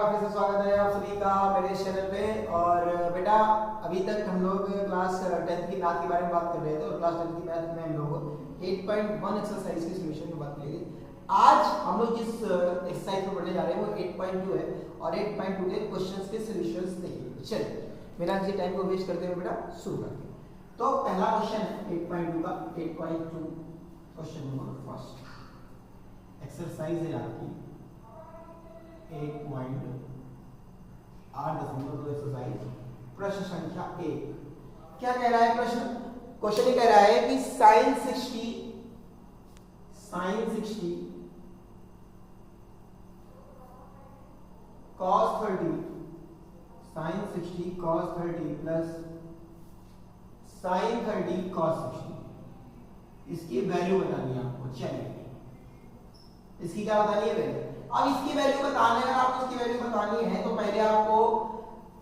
बार फिर से स्वागत है आप सभी का मेरे चैनल पे। और बेटा अभी तक हम लोग क्लास 10th की मैथ के बारे में बात कर रहे थे और क्लास 10th की मैथ में हम लोग 8.1 एक्सरसाइज के सॉल्यूशन की बात करेंगे। आज हम लोग जिस एक्सरसाइज को पढ़ने जा रहे हैं वो 8.2 है और 8.2 के क्वेश्चंस के सॉल्यूशंस देखेंगे। चलिए बिना किसी टाइम को वेस्ट करते हुए बेटा शुरू करते हैं। तो पहला क्वेश्चन है 8.2 का 8.2 क्वेश्चन नंबर फर्स्ट एक्सरसाइज है आपकी 8.8.2 एक्सरसाइज। प्रश्न संख्या 1 क्या कह रहा है प्रश्न? क्वेश्चन ये कह रहा है कि sin 60 cos 30 sin 60 cos 30 plus sin 30 cos 60 इसकी वैल्यू बतानी है आपको। चलिए इसकी क्या बतानी है वैल्यू। अब इसकी वैल्यू बताने अगर आपको इसकी वैल्यू बतानी है तो पहले आपको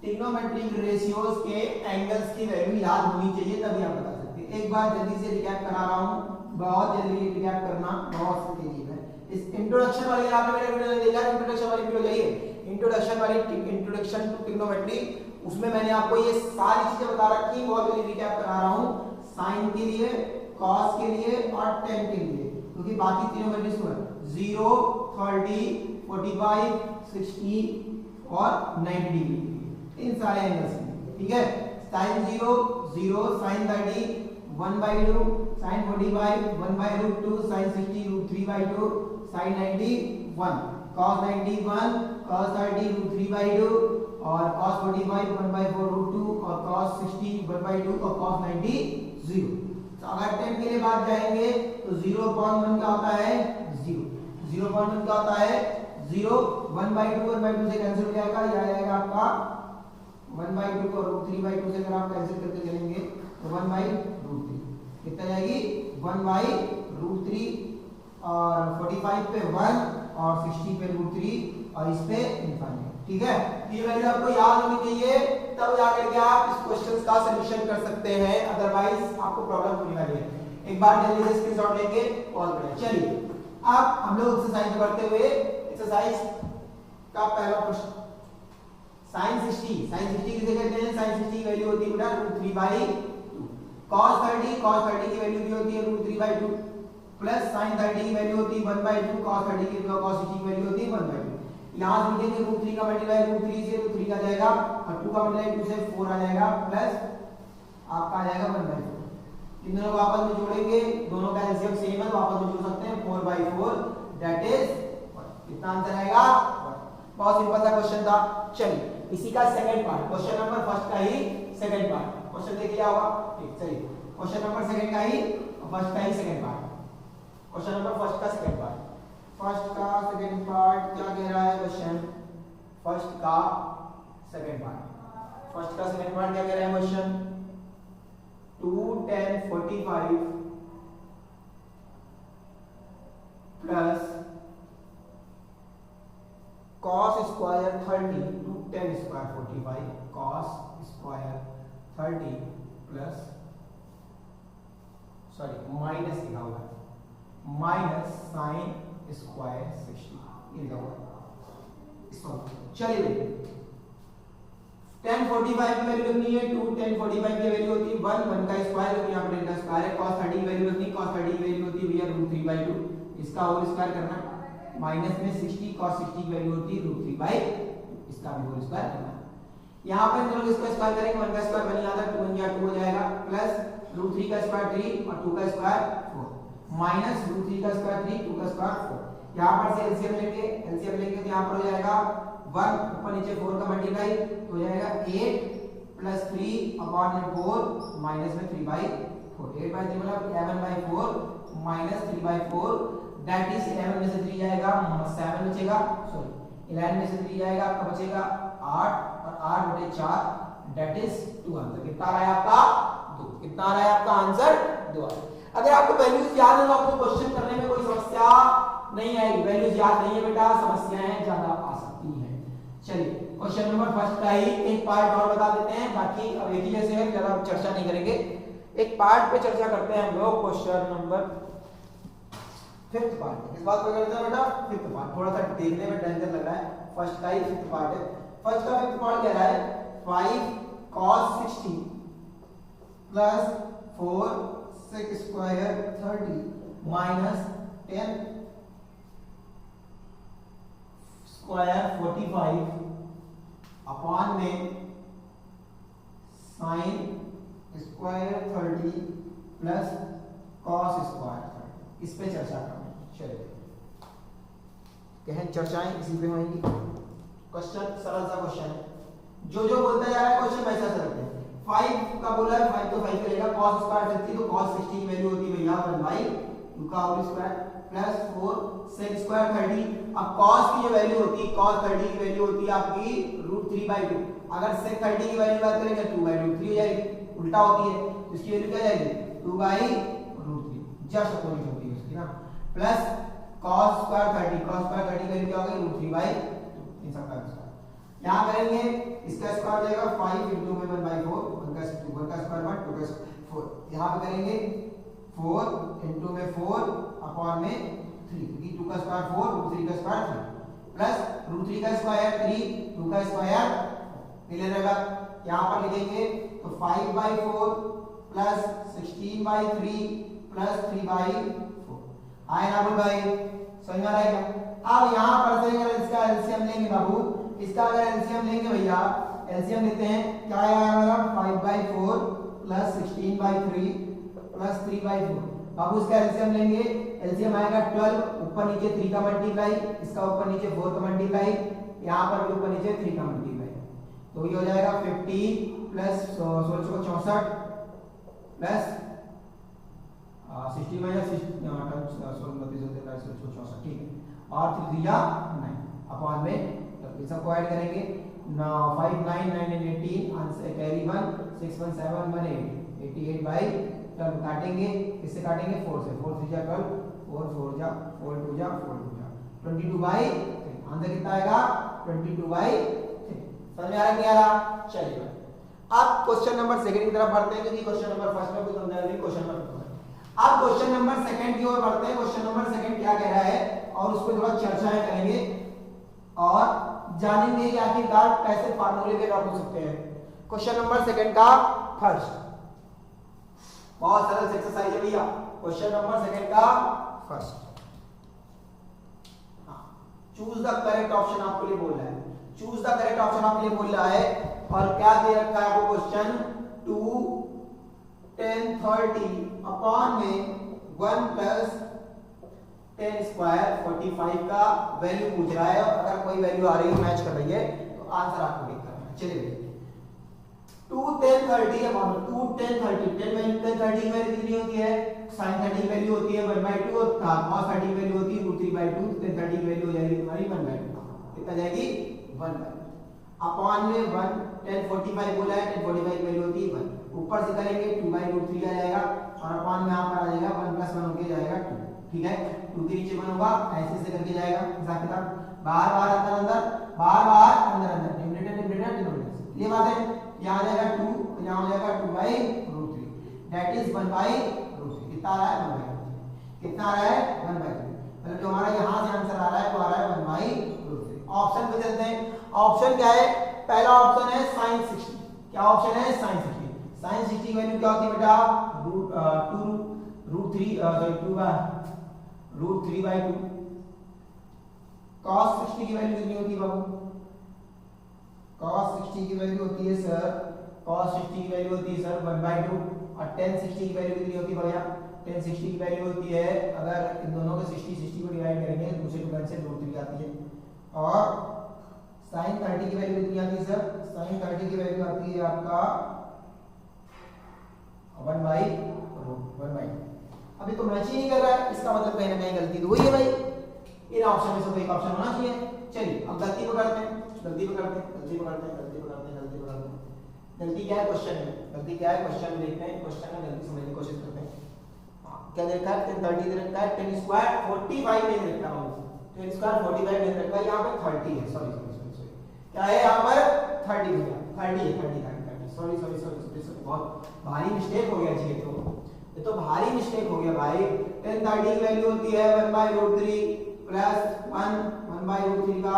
ट्रिग्नोमेट्रिक रेशियोज के एंगल्स की वैल्यू याद होनी चाहिए, तभी आप बता सकते हैं। एक बार जल्दी से रिकैप करा रहा हूं, बहुत जल्दी रिकैप करना बहुत तेजी में। इस इंट्रोडक्शन वाली आपने मेरे वीडियो में देखा, इंट्रोडक्शन वाली वीडियो जाइए, इंट्रोडक्शन टू ट्रिग्नोमेट्री, उसमें मैंने आपको ये सारी चीजें बता रखी, बहुत जल्दी रिकैप करा रहा हूं। साइन के लिए, कॉस के लिए और टेन के लिए, क्योंकि बाकी तीनों वैल्यूज को 0 30 45 60 और 90 डिग्री इन सारे एंगल्स में, ठीक है। sin 0 0 sin 30 1/2 sin 45 1/√2 sin 60 √3/2 sin 90 1 cos 90 1 cos 30 √3/2 और cos 45 1/4√2 और cos 60 1/2 और cos 90 0। तो अगर 10 के लिए बात जाएंगे तो 0.1 क्या होता है 0, 0.1 क्या होता है 0, 1/2 से कैंसिल हो जाएगा, ये आ जाएगा आपका 1/2 को √3/2 से अगर आप कैंसिल करके चलेंगे तो 1/√3 कितना जाएगी 1/√3 और 45 पे 1 और 60 पे √3 और इस पे इनफाइनाइट, ठीक है। ये वैल्यू आपको याद होनी चाहिए, तब जाकर के आप इस क्वेश्चन का सॉल्यूशन कर सकते हैं, अदरवाइज आपको प्रॉब्लम होने वाली है। एक बार जल्दी से स्क्रीनशॉट लेंगे और बढ़िया। चलिए अब हम लोग एक्सरसाइज करते हुए एक्सरसाइज का पहला प्रश्न sin 60 किसे कहते हैं? sin 60 की वैल्यू होती है बेटा √3/2, cos 30 की वैल्यू भी होती है √3/2 प्लस sin 30 की वैल्यू होती है 1/2, cos 60 की वैल्यू होती है 1/2। यहां से लिखेंगे √3 का मल्टीप्लाई √3 से √3 का जाएगा और 2 का मल्टीप्लाई 2 से 4 आ जाएगा प्लस आपका आ जाएगा 1/4। इन दोनों को आपस में जोड़ेंगे, दोनों का एलसीएम सेम है तो आपस में जोड़ सकते हैं 4/4 दैट इज कितना आंसर आएगा 1। बहुत सिंपल सा क्वेश्चन था। चलिए इसी का second part, question number first का ही सेकंड पार्ट, क्वेश्चन देख लिया होगा, ठीक। चलिए क्वेश्चन नंबर सेकंड का ही फर्स्ट का ही second part, question number first का सेकंड पार्ट। फर्स्ट का सेकंड पार्ट क्या कह रहा है क्वेश्चन? फर्स्ट का सेकंड पार्ट, फर्स्ट का सेकंड पार्ट क्या कह रहा है question? 2 10 45 plus cos square 30 2 10 square 45 cos square 30 plus sorry minus लिखा हुआ है माइनस sin स्क्वायर 60 ये लिखा हुआ है। चलिए 10 45 की वैल्यू रखनी है 2 10 45 की वैल्यू होती है 1 का स्क्वायर, क्योंकि यहां पर डेल्टा स्क्वायर है। cos 30 की वैल्यू रखनी है, cos 30 की वैल्यू होती है भैया √3/2, इसका होल स्क्वायर करना है, माइनस में 60 cos 60 की वैल्यू होती है √3/2, इसका भी होल स्क्वायर करना है। यहां पर हम लोग इसका स्क्वायर करेंगे, 1 का स्क्वायर बन जाता है 2 या 2 हो जाएगा प्लस √3 का स्क्वायर 3 और 2 का स्क्वायर 4 माइनस √3 का स्क्वायर 3 2 का स्क्वायर 4। यहां पर से एलसीएम लेंगे तो यहां पर हो जाएगा 1 ऊपर नीचे 4 का मल्टीप्लाई तो हो जाएगा 8 प्लस 3/4 माइनस में 3/4, 8/3 मतलब 11/4 माइनस 3/4 दैट इज 11 में से 3 जाएगा 7 बचेगा, सॉरी 11 में से 3 जाएगा आपका बचेगा 8 और 8/4 दैट इज 2 आंसर। कितना आ रहा है आपका 2, कितना आ रहा है आपका आंसर 2। अगर आपको वैल्यूज याद है तो आपको क्वेश्चन करने में कोई समस्या नहीं आएगी, वैल्यूज याद नहीं है बेटा समस्याएं ज्यादा आ सकती हैं। चलिए क्वेश्चन नंबर फर्स्ट का ही एक पार्ट और बता देते हैं, बाकी अब एक ही जैसे है, ज्यादा चर्चा नहीं करेंगे, एक पार्ट पे चर्चा करते हैं हम लोग। Question number fifth part. इस बात को करते हैं बेटा फिफ्थ पार्ट, थोड़ा सा देखने में टेंशन लग रहा है, फर्स्ट का ही फिफ्थ पार्ट है। फर्स्ट का फिफ्थ पार्ट कह रहा है 5 cos 60 plus 4 sec square 30 minus 10 square 45 upon में sin square 30 plus cos square 30। इस पे चर्चा करनी। चलिए कहें चर्चाएं इसी पे होंगी। क्वेश्चन सरल सा क्वेश्चन है, जो बोलता जा रहा है क्वेश्चन वैसा सा रखते हैं। 5 का बोला है, 5 तो 5 करेगा, cos स्क्वायर 30 तो cos 60 की वैल्यू होती है भैया 1/2 का whole square plus 4 sec square 30। अब cos की जो वैल्यू होती है, cos 30 की वैल्यू होती है आपकी √3/2। अगर sec 30 की वैल्यू बात करेंगे 2/√3 हो जाएगी, उल्टा होती है तो इसकी वैल्यू क्या जाएगी 2/√3, जस्ट अपोजिट होती है उसकी ना। Plus cos square 30, cos square 30 की वैल्यू क्या होगी √3/2, इन सब का स्क्वायर। यहां करेंगे इसका स्क्वायर जाएगा 5 into में 1/4, 1 का स्क्वायर 1, 2 का 4। यहां पे करेंगे 4 into में 4 अपॉन में 3, क्योंकि 2 का स्क्वायर 4, √3 का स्क्वायर 3 प्लस √3 का स्क्वायर 3, 2 का स्क्वायर क्लियर रहेगा। यहां पर लिखेंगे तो 5/4 प्लस 16/3 प्लस 3/4 आए ना बोल भाई, समझ में आ रहा है क्या? अब यहां पर से अगर इसका एलसीएम लेंगे बाबू, इसका अगर एलसीएम लेंगे भैया, एलसीएम लेते हैं क्या आएगा हमारा 5/4 प्लस 16/3 प्लस 3/4। बाबू इसका एलसीएम लेंगे, एलसीएम आएगा 12, ऊपर नीचे 3 का मल्टीप्लाई, इसका ऊपर नीचे 4 का मल्टीप्लाई, यहां पर भी ऊपर नीचे 3 का मल्टीप्लाई, तो ये हो जाएगा 50 प्लस 1664 प्लस 60 माइनस 16 ठीक है, और 3 या 9 अपॉन में तो सबको ऐड करेंगे 5 9 9 18 आंसर कैरी 1 6 1 7 1 8 88/12 काटेंगे, इससे काटेंगे 4 से, 4 3 जा 12, 4 4 जा 4 2 जा 4 2 जा 22/3। आंसर कितना आएगा 22/3। समझ में आ रहा नहीं आ रहा? चलिए अब क्वेश्चन नंबर सेकंड की तरफ बढ़ते हैं, क्योंकि क्वेश्चन नंबर फर्स्ट में कुछ समझा नहीं, क्वेश्चन नंबर अब क्वेश्चन नंबर सेकंड की ओर बढ़ते हैं। क्वेश्चन नंबर सेकंड क्या कह रहा है और उस पर थोड़ा चर्चाएं करेंगे और जानेंगे कि आखिरकार कैसे फार्मूले पे ड्रॉप हो सकते हैं। क्वेश्चन नंबर सेकंड का फर्स्ट बहुत सरल एक्सरसाइज है भैया। क्वेश्चन नंबर सेकंड का first, choose the correct option आपके लिए बोल रहा है, चूज द करेक्ट ऑप्शन आपके लिए बोल रहा है। और क्या दे रखा है आपको क्वेश्चन 2 10 30 अपॉन में 1 प्लस 10 स्क्वायर 45 का वैल्यू पूछ रहा है, और अगर कोई वैल्यू आ रही है मैच कर रही है तो आंसर आपको लिख करना है। चलिए 2 10 30 अपॉन 2 10 30 10 वैल्यू 10 30 की वैल्यू कितनी होती है, sin 30 की वैल्यू होती है 1/2 और cos 30 की वैल्यू होती है √3/2, 10 30 की वैल्यू हो जाएगी तुम्हारी 1/2, कितना जाएगी 1/2 अपॉन में 1 10 45 बोला है, 10 45 की वैल्यू होती है 1, ऊपर से करेंगे 2/√3 आ जाएगा और अपॉन में यहां पर आ जाएगा 1 + 1 होके जाएगा 2, ठीक है 2 के नीचे 1 होगा, ऐसे से करके जाएगा हिसाब किताब, बाहर बाहर अंदर अंदर बाहर बाहर अंदर अंदर, न्यूमरेटर न्यूमरेटर डिनोमिनेटर, ये बात है। यहां आ जाएगा 2, यहां हो जाएगा 2/√3, दैट इज 1/√3, कितना आ रहा है 1/√3, कितना आ रहा है 1/3, मतलब जो हमारा यहां से आंसर आ रहा है वो आ रहा है 1/√3। ऑप्शन पे चलते हैं, ऑप्शन क्या है, पहला ऑप्शन है sin 60, क्या ऑप्शन है sin 60, sin 60 की वैल्यू क्या होती है बेटा √3/2, cos 60 की वैल्यू कितनी होती है बाबू, cos 60 की वैल्यू होती है सर, cos 60 की वैल्यू होती है सर 1/2, और tan 60 की वैल्यू कितनी होती है भैया, tan 60 की वैल्यू होती है, अगर इन दोनों के 60 को डिवाइड करेंगे दूसरे टर्म से √3 आती है, और sin 30 की वैल्यू कितनी आती है सर, sin 30 की वैल्यू आती है आपका 1/2। अभी तो मैच ही नहीं कर रहा है, इसका मतलब कहीं ना कहीं गलती तो हुई है भाई, इन ऑप्शन में से कोई एक ऑप्शन होना चाहिए। चलिए अब गलती पकड़ते हैं, गलती पकड़ते हैं, गलती पकड़ते हैं, गलती पकड़ते हैं, गलती पकड़ते हैं। गलती क्या है क्वेश्चन में, गलती क्या है क्वेश्चन में देखते हैं, क्वेश्चन में गलती समझने की कोशिश करते हैं। क्या देखा है 10 30 दे रखा है, 10 स्क्वायर 45 नहीं दे रखा है, 10 स्क्वायर 45 नहीं दे रखा है, यहां पे 30 है, सॉरी क्या है यहां पर 30 है, 30 है, 30 सॉरी बहुत भारी मिस्टेक हो गया जी, तो ये तो भारी मिस्टेक हो गया भाई। tan 30 की वैल्यू होती है 1/√3 प्लस 1/√3 का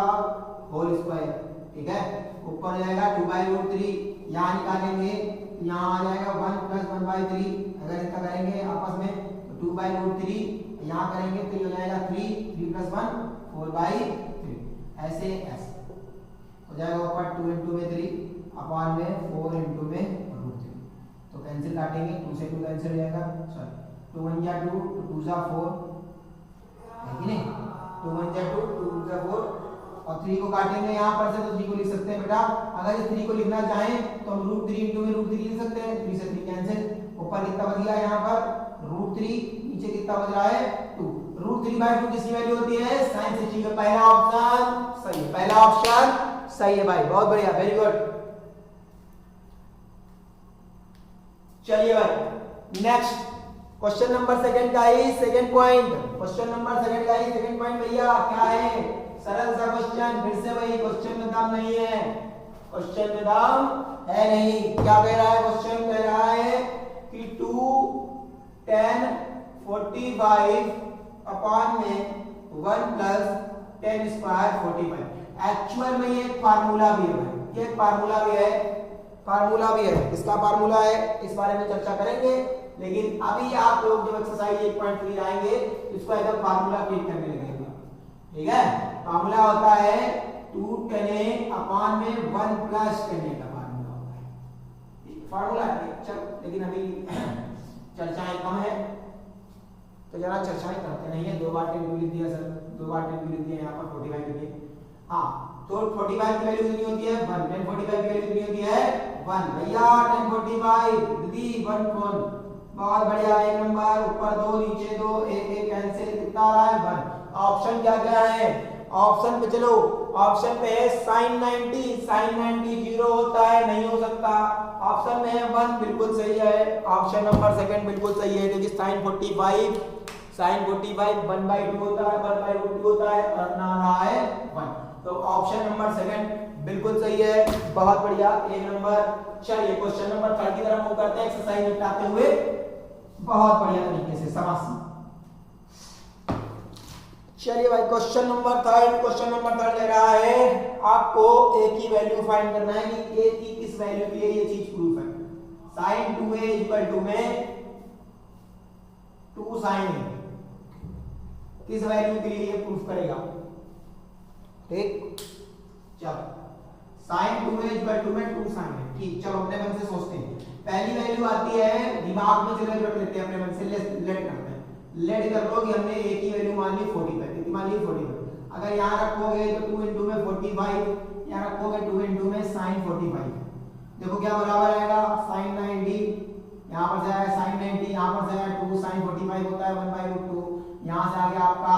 होल स्क्वायर, ठीक है। ऊपर जाएगा 2/√3, यहाँ निकालेंगे यहाँ आ जाएगा 1 प्लस 1/3, अगर इसका करेंगे आपस में तो 2/√3, यहाँ करेंगे तो ये हो जाएगा 3 प्लस 1 4/3, ऐसे ऐसे हो जाएगा ऊपर 2 इंटू में 3 अपॉन में 4 इंटू में √3, तो कैंसिल काटेंगे 2 से 2 कैंसिल हो जाएगा, सॉरी 2 1 जा 2 2 जा 4 है कि नहीं, 2 1 जा 2 2 जा 4 और 3 को काटेंगे यहाँ पर से तो 3 को लिख सकते हैं बेटा। अगर इस 3 को लिखना चाहें तो हम √3 इंटू में √3 लिख सकते हैं, 3 से 3 कैंसिल, ऊपर कितना बच गया यहाँ पर √3, नीचे कितना बच रहा है 2, √3/2 किसकी वैल्यू होती है sin 60 का पहला ऑप्शन सही है, पहला ऑप्शन सही है भाई, बहुत बढ़िया, वेरी गुड। चलिए भाई नेक्स्ट क्वेश्चन नंबर सेकंड का ही second point, question number second का ही सेकंड पॉइंट भैया क्या है, सरल सा क्वेश्चन, फिर से वही क्वेश्चन में दम नहीं है, क्वेश्चन में दम है नहीं। क्या कह रहा है क्वेश्चन, कह रहा है कि 2 10 45 अपॉन में 1 प्लस 10 स्क्वायर 45। एक्चुअल में ये एक फार्मूला भी है भाई, ये एक फार्मूला भी है, फार्मूला भी है, इसका फार्मूला है, इस बारे में चर्चा करेंगे, लेकिन अभी आप लोग जब एक्सरसाइज 1.3 आएंगे इसको एकदम फार्मूला क्रिएट करने लगेगा, ठीक है। फार्मूला होता है 2 10a अपॉन में 1 प्लस 10a का फार्मूला होता है, फार्मूला है चलो, लेकिन अभी चर्चाएं कम है तो जरा चर्चाएं करते नहीं है। 2 बार 10 लिख दिया सर, 2 बार 10 लिख दिया, यहाँ पर 45 लिखिए, हाँ तो 45 की वैल्यू कितनी होती है 1, 10 45 की वैल्यू कितनी होती है 1 भैया, 10 45 दीदी 1 कौन, बहुत बढ़िया, एक नंबर, ऊपर 2 नीचे 2, एक कैंसिल, कितना आ रहा है 1। ऑप्शन क्या क्या है, ऑप्शन पे चलो, ऑप्शन पे है sin 90, sin 90 0 होता है, नहीं हो सकता, ऑप्शन में है 1 बिल्कुल सही है, ऑप्शन नंबर सेकंड बिल्कुल सही है, क्योंकि sin 45 1/2 होता है, 1/√2 होता है और ना रहा है 1, तो ऑप्शन नंबर सेकंड बिल्कुल सही है, बहुत बढ़िया, एक नंबर। चलिए क्वेश्चन नंबर 3 की तरफ मूव करते हैं, एक्सरसाइज निपटाते हुए बहुत बढ़िया तरीके से शाबाशी। चलिए भाई क्वेश्चन नंबर 3, क्वेश्चन नंबर 3 ले रहा है आपको a की वैल्यू फाइंड करना है कि a की किस वैल्यू के लिए ये चीज प्रूफ है। sin 2a इक्वल टू में 2 sin a किस वैल्यू के लिए ये प्रूफ करेगा, ठीक, चलो sin 2a इक्वल टू में 2 sin a, ठीक, चलो अपने मन से सोचते हैं, पहली वैल्यू आती है, दिमाग में चलो रख लेते हैं, अपने मन से लेट करते हैं, लेट कर लो कि हमने a की वैल्यू मान ली 45, कितनी मान ली 45, अगर यहाँ रखोगे तो 2 इंटू में 45, यहाँ रखोगे 2 इंटू में sin 45, देखो क्या बराबर आएगा sin 90, यहाँ पर से आएगा sin 90, यहाँ पर से आएगा 2 sin 45 होता है 1/√2, यहाँ से आ गया आपका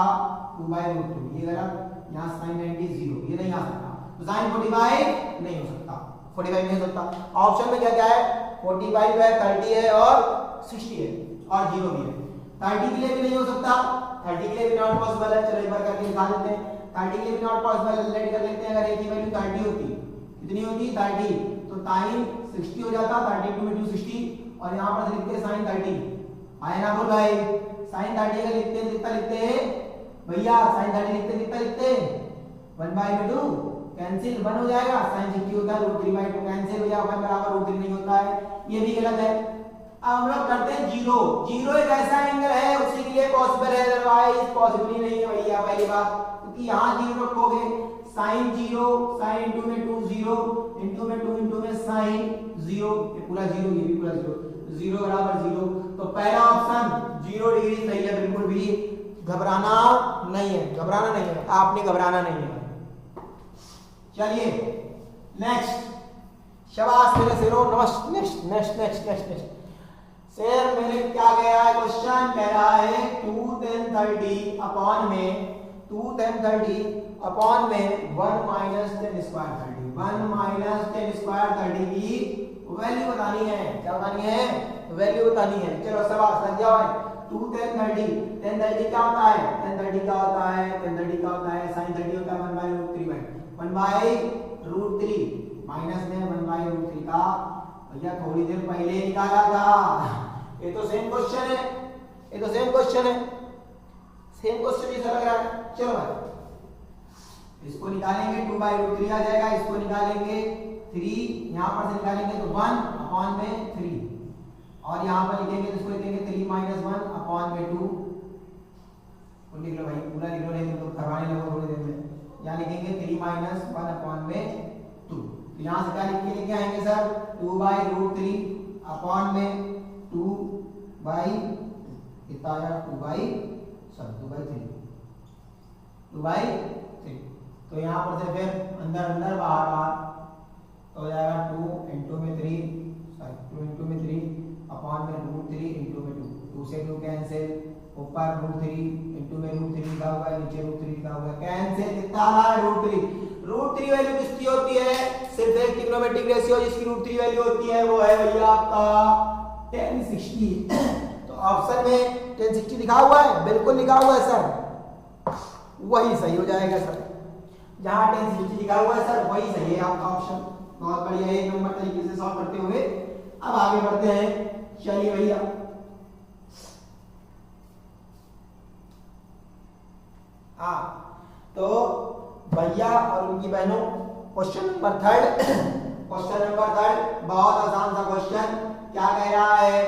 2/√2, ये गलत, यहाँ sin 90 0, ये नहीं आ सकता, तो sin 45 नहीं हो सकता, 45 नहीं हो सकता। ऑप्शन में क्या क्या है 45 है, 30 है और 60 है और 0 भी है, 30 के लिए भी नहीं हो सकता, 30 के लिए भी नॉट पॉसिबल है, चलो एक बार करके दिखा देते हैं, 30 के लिए भी नॉट पॉसिबल, लेट कर लेते हैं, अगर a की वैल्यू 30 होती, कितनी होती 30, तो sin 60 हो जाता, 30 2 60, और यहाँ पर लिखते हैं sin 30, आए ना बोल भाई, sin 30 का लिखते हैं कितना लिखते हैं भैया, sin 30 लिखते कितना लिखते हैं 1/2 कैंसिल, 1 हो जाएगा, sin 60 होता है √3/2 कैंसिल हो जाएगा, 1 बराबर √3 नहीं होता है, ये भी गलत है। अब हम लोग करते हैं 0, 0 एक ऐसा एंगल है उसी के लिए पॉसिबल है, अदरवाइज पॉसिबल ही नहीं है भैया, पहली बात, क्योंकि यहाँ 0 रखोगे sin 0, sin इंटू में 2 0, इंटू में 2 इंटू में sin 0, ये पूरा 0, ये भी पूरा 0, 0 बराबर 0, तो पहला ऑप्शन 0 डिग्री सही है, बिल्कुल भी घबराना नहीं है, घबराना नहीं है, आपने घबराना नहीं है। चलिए नेक्स्ट, शाबाश मेरे शेरों, नमस्ते, next next next next next शेर मेरे क्या कह रहा है क्वेश्चन, कह रहा है 2 10 30 अपॉन में 2 10 30 अपॉन में 1 माइनस 10 स्क्वायर 30, 1 माइनस 10 स्क्वायर 30 की वैल्यू बतानी है, क्या बतानी है वैल्यू बतानी है। चलो शाबाश लग जाओ भाई, 2 10 30, 10 30 क्या होता है 10 30 क्या होता है 10 30 क्या होता है sin 30 होता है 1/√3 माइनस में 1/√3 का, भैया थोड़ी देर पहले निकाला था, ये तो सेम क्वेश्चन है, ये तो सेम क्वेश्चन है, सेम क्वेश्चन जैसा लग रहा है। चलो भाई इसको निकालेंगे 2/√3 आ जाएगा, इसको निकालेंगे 3 यहां पर से निकालेंगे तो 1/3 और यहां पर लिखेंगे तो इसको लिखेंगे 3 - 1/2। लिख लो भाई, पूरा लिख लो, नहीं तो करवाने लगो थोड़ी देर में। यहां लिखेंगे 3 - 1/2। तो यहां से क्या लिख के लेके आएंगे सर 2/√3 अपॉन में 2/, कितना आया 2/3। तो यहां पर से फिर अंदर अंदर बाहर बाहर तो हो जाएगा 2 × 3 अपॉन में √3 × 2। 2 से 2 कैंसिल, ऊपर √3 × √3 लिखा हुआ है, नीचे √3 लिखा हुआ है, कैंसिल। कितना आ रहा है √3 वैल्यू किसकी होती है? सिर्फ एक ट्रिग्नोमेट्रिक रेशियो जिसकी √3 वैल्यू होती है वो है भैया आपका 1060। तो ऑप्शन में 1060 लिखा हुआ है, बिल्कुल लिखा हुआ है सर, वही सही हो जाएगा सर। जहां 1060 लिखा हुआ है सर वही सही है आपका ऑप्शन। बहुत बढ़िया, 1 नंबर तरीके से सॉल्व करते हुए अब आगे बढ़ते हैं। चलिए भैया हाँ, तो भैया और उनकी बहनों क्वेश्चन नंबर 3 बहुत आसान सा क्वेश्चन। क्या कह रहा है?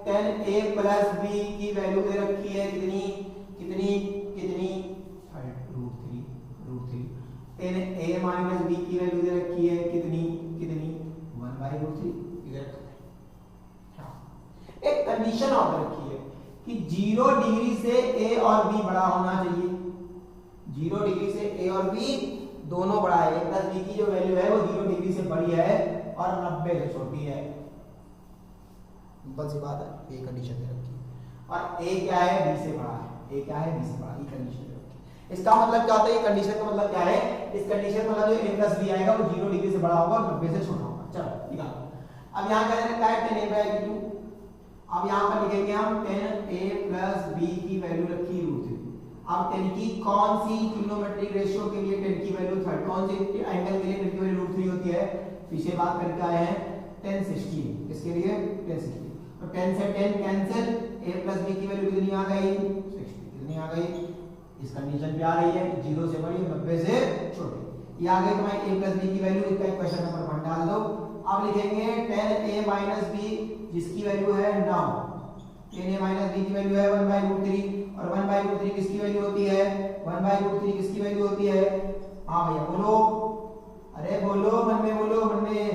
10a + b की वैल्यू दे रखी है कितनी कितनी कितनी √3। 10a - b की वैल्यू दे रखी है कितनी कितनी 1/√3। एक कंडीशन और रखी है कि 0 डिग्री से a और b बड़ा होना चाहिए। 0 डिग्री से a और b दोनों बड़ा है। a + b की जो वैल्यू है वो 0 डिग्री से बड़ी है और 90 से छोटी है। बस ये बात है, ये कंडीशन दे रखी है। और a क्या है? b से बड़ा है। a क्या है? b से बड़ा, ये कंडीशन दे रखी है। इसका मतलब क्या होता है? ये कंडीशन का मतलब क्या है? इस कंडीशन का मतलब जो a + b आएगा वो 0 डिग्री से बड़ा होगा और 90 से छोटा होगा। चलो निकालो। अब यहां क्या रखा है 10a/2। अब यहां पर लिखेंगे हम 10a + b की वैल्यू रखी √3। अब 10 की कौन सी ट्रिग्नोमेट्रिक रेशियो के लिए 10 की वैल्यू कौन सी एंगल के लिए 10 की वैल्यू √3 होती है? पीछे बात करके आए हैं 1060। इसके लिए 1060। तो 10 से 10 कैंसिल, a + b की वैल्यू कितनी आ गई 60। कितनी आ गई? इस कंडीशन पे आ रही है 0 से बड़ी 90 से छोटी। ये आ गई तुम्हारी a + b की वैल्यू। इसका क्वेश्चन नंबर 1 डाल दो। अब लिखेंगे 10a - b जिसकी वैल्यू है 9। 10a - b की वैल्यू है 1/√3 और 1/√3 किसकी वैल्यू होती है? 1/√3 किसकी वैल्यू होती है? हाँ भैया बोलो, अरे बोलो, मन में बोलो, मन में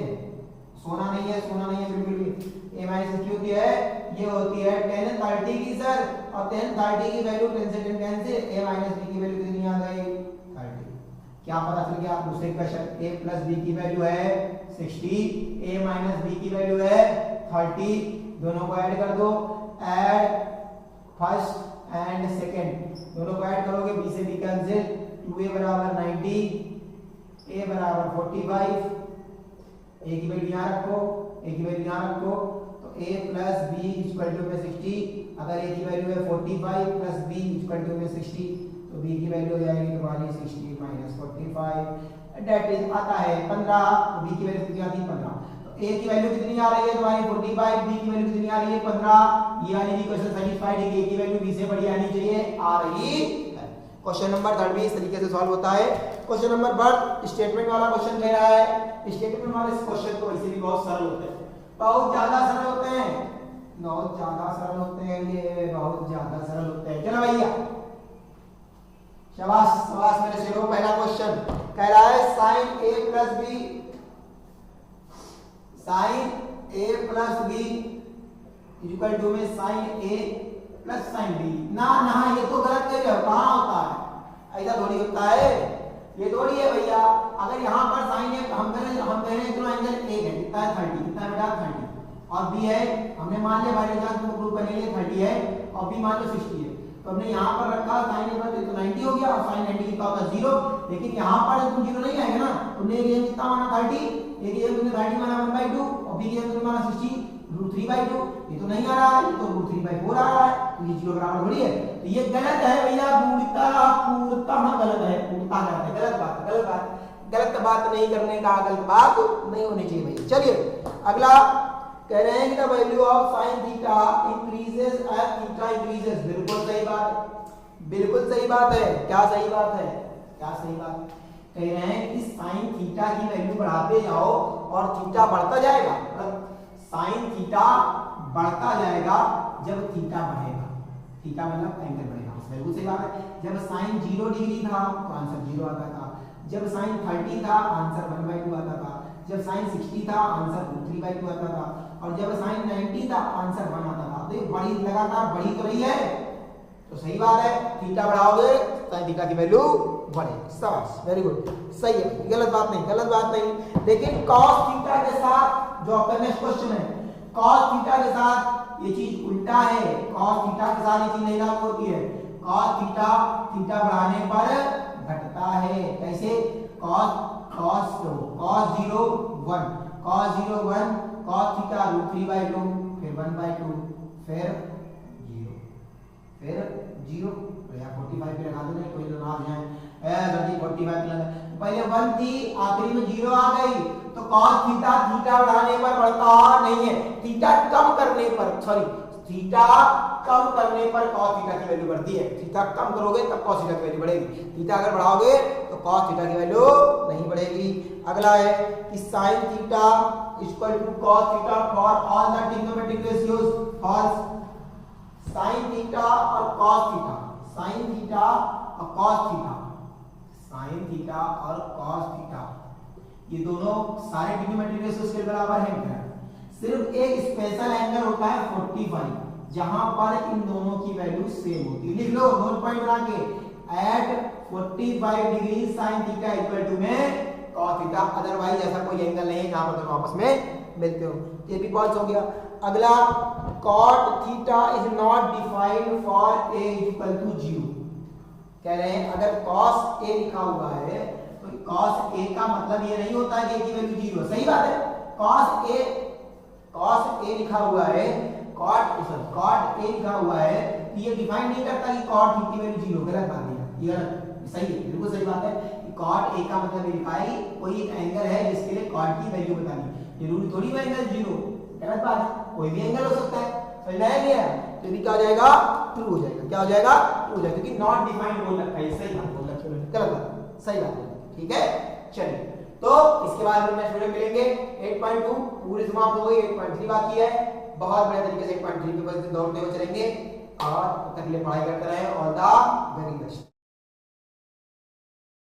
सोना नहीं है, सोना नहीं है बिल्कुल भी। a - किसकी होती है? ये होती है 1030 की सर। और 1030 की वैल्यू 10 से 10 कैंसिल, a - b की वैल्यू कितनी आ गई 30। क्या पता चल गया? दूसरे क्वेश्चन a + b की वैल्यू है 60, a - b की वैल्यू है 30। दोनों को ऐड कर दो, ऐड फर्स्ट एंड सेकंड, दोनों को ऐड करोगे b से b cancel, 2a = 90, a = 45। a की वैल्यू यहां रखो, a की वैल्यू यहां रखो, तो a + b = 60। अगर a की वैल्यू है 45 + b = 60 तो b की वैल्यू हो जाएगी तुम्हारी 60 - 45 दैट इज आता है 15। तो b की वैल्यू कितनी आती है 15। a की वैल्यू कितनी आ रही है तुम्हारी 45, b की वैल्यू कितनी आ रही है 15। ये वाली इक्वेशन सेटिस्फाइड है कि a की वैल्यू b से बड़ी आनी चाहिए, आ रही है। क्वेश्चन नंबर 3 भी इस तरीके से सॉल्व होता है। क्वेश्चन नंबर 1 स्टेटमेंट वाला क्वेश्चन कह रहा है। स्टेटमेंट वाले क्वेश्चन तो वैसे भी बहुत सरल होते हैं, बहुत ज्यादा सरल होते हैं, बहुत ज्यादा सरल होते हैं, ये बहुत ज्यादा सरल होते हैं। चलो भैया शाबाश शाबाश मेरे शेरों। पहला क्वेश्चन कह रहा है sin a + b sin a + b equal to में sin a + sin b। ना ना ये तो गलत कह रहे हो, कहां होता है? ऐसा थोड़ी होता है, ये थोड़ी है भैया। अगर यहां पर sin a हम कह रहे हैं इतना एंगल a है, कितना है 30, कितना है बेटा 30, और b है हमने मान लिया भाई जान को प्रूव करने के लिए 30 है और b मान लो 60 है। तो हमने यहां पर रखा sin a + तो 90 हो गया और sin 90 कितना होता है 0। लेकिन यहां पर तुम 0 नहीं आएगा ना, तुमने ये कितना माना 30, एक ये तुमने 30 माना 1/2 और b ये तुमने माना 60 √3/2। ये तो नहीं आ रहा है, ये तो √3/4 आ रहा है, तो ये 0 बराबर थोड़ी है। तो ये गलत है भैया, पूर्णतः गलत है, पूर्णतः गलत है, गलत बात नहीं करने का, गलत बात नहीं होनी चाहिए भैया। चलिए अगला कह रहे हैं कि the value of sin theta increases as theta increases. बिल्कुल सही बात है, बिल्कुल सही बात है। क्या सही बात है, क्या सही बात? कह रहे हैं कि sin थीटा की वैल्यू बढ़ाते जाओ और थीटा बढ़ता जाएगा। sin थीटा बढ़ता जाएगा जब थीटा बढ़ेगा। थीटा मतलब एंगल बढ़ेगा, बिल्कुल सही बात है। जब sin 0 डिग्री था तो आंसर 0 आता था, जब sin 30 था आंसर 1/2 आता था, जब sin 60 था आंसर 3/2 आता था, और जब sin 90 था आंसर 1 आता था। तो ये बड़ी लगातार बढ़ी तो रही है, तो सही बात है। थीटा बढ़ाओगे sin थीटा की वैल्यू बढ़ेगी। शाबाश, वेरी गुड, सही है, गलत बात नहीं, गलत बात नहीं। लेकिन cos थीटा के साथ जो आपका नेक्स्ट क्वेश्चन है, cos थीटा के साथ ये चीज उल्टा है। cos थीटा के साथ ये चीज नहीं लागू होती है। cos थीटा थीटा बढ़ाने पर घटता है। कैसे? cos 0 1 cos 0 1 cos थीटा √3/2 फिर 1/2 फिर 0 फिर 0। या 45 पे लगा दो, नहीं कोई तो ना आ जाए जल्दी 45 पे लगा। पहले 1 थी, आखिरी में 0 आ गई, तो cos थीटा थीटा बढ़ाने पर बढ़ता नहीं है, थीटा कम करने पर, सॉरी थीटा कम करने पर cos थीटा की वैल्यू बढ़ती है। थीटा कम करोगे तब cos थीटा की वैल्यू बढ़ेगी, थीटा अगर बढ़ाओगे तो cos थीटा की वैल्यू नहीं बढ़ेगी। अगला है कि sin theta equal to cos theta for all the trigonometric ratios false. sin theta और cos थीटा, sin थीटा और cos थीटा, sin थीटा और cos थीटा ये दोनों सारे ट्रिग्नोमेट्रिक रेशियोज के बराबर हैं क्या? सिर्फ एक स्पेशल एंगल होता है 45 जहां पर इन दोनों की वैल्यू सेम होती है। लिख लो नोट पॉइंट बना के, at 45 degree sin theta equal to में cos थीटा, अदरवाइज ऐसा कोई एंगल नहीं है जहां पर दोनों आपस में मिलते हो। ये भी पॉइंट हो गया। अगला cot theta is not defined for a equal to 0। कह रहे हैं अगर cos a लिखा हुआ है तो cos a का मतलब ये नहीं होता है कि a की वैल्यू 0 है। सही बात है, cos a लिखा हुआ है, cot a लिखा हुआ है, तो ये डिफाइन नहीं करता कि cot की वैल्यू 0। गलत बात है, ये गलत, सही है, बिल्कुल सही बात है। cot a का मतलब ये लिखा है कोई एक एंगल है जिसके लिए cot की वैल्यू बतानी, जरूरी थोड़ी वो एंगल 0। गलत बात है, कोई भी एंगल हो सकता है। समझ में आया? तो भी क्या हो जाएगा? ट्रू हो जाएगा। क्या हो जाएगा? ट्रू हो जाएगा, क्योंकि नॉट डिफाइंड बोल रखा है। सही बात बोल रखा है, गलत बात, सही बात है। ठीक है, चलिए तो इसके बाद हम नेक्स्ट वीडियो मिलेंगे। 8.2 पूरी समाप्त हो गई, 8.3 बाकी है। बहुत बढ़िया तरीके से 8.3 पे बस दौड़ते हुए चलेंगे और तक के लिए पढ़ाई करते रहे। All the very best.